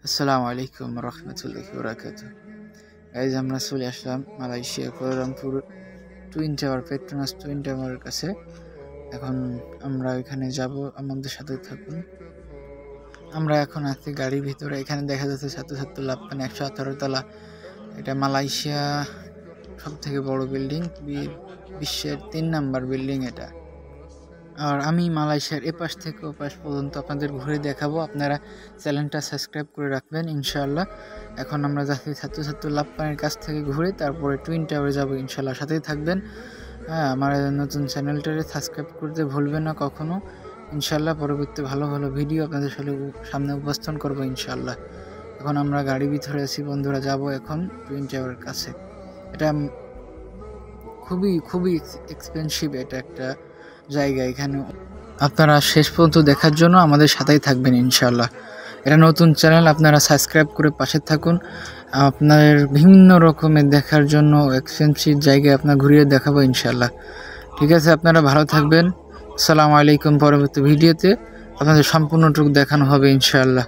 আসসালামু আলাইকুম রহমতুল্লাহি বারাকাতুহু। গাইজ, আমরা চলে আসলাম Malaysia Kuala Lumpur twin tower, Petronas twin টাওয়ারের কাছে। এখন আমরা এখানে যাব, আমাদের সাথে থাকুন। আমরা এখন আছি গাড়ির ভিতরে। এখানে দেখা যাচ্ছে ৭৭ 118 তলা। এটা মালয়েশিয়া সব থেকে বড় বিল্ডিং, বিশ্বের ৩ নাম্বার বিল্ডিং এটা। আর আমি মালয়েশিয়ার এপাশ থেকে ওপাশ পর্যন্ত আপনাদের ঘুরে দেখাবো। আপনারা চ্যানেলটা সাবস্ক্রাইব করে রাখবেন ইনশাআল্লাহ। এখন আমরা যাচ্ছি লাপ্পানের কাছ থেকে ঘুরে তারপরে টুইন টাওয়ারে যাবো ইনশাআল্লাহ। সাথেই থাকবেন। হ্যাঁ, আমার নতুন চ্যানেলটারে সাবস্ক্রাইব করতে ভুলবেন না কখনো। ইনশাআল্লাহ পরবর্তী ভালো ভালো ভিডিও আপনাদের সামনে উপস্থাপন করবো ইনশাআল্লাহ। এখন আমরা গাড়ির ভিতরে আছি বন্ধুরা, যাব এখন টুইন টাওয়ারের কাছে। এটা খুবই খুবই এক্সপেন্সিভ এটা একটা জায়গা। এখানে আপনারা শেষ পর্যন্ত দেখার জন্য আমাদের সাথেই থাকবেন ইনশাআল্লাহ। এটা নতুন চ্যানেল, আপনারা সাবস্ক্রাইব করে পাশে থাকুন। আপনাদের বিভিন্ন রকমের দেখার জন্য এক্সপেন্সিভ জায়গায় আপনার ঘুরিয়ে দেখাবো ইনশাআল্লাহ। ঠিক আছে, আপনারা ভালো থাকবেন। আসসালামু আলাইকুম। পরবর্তী ভিডিওতে আপনাদের সম্পূর্ণটুকু দেখানো হবে ইনশাআল্লাহ।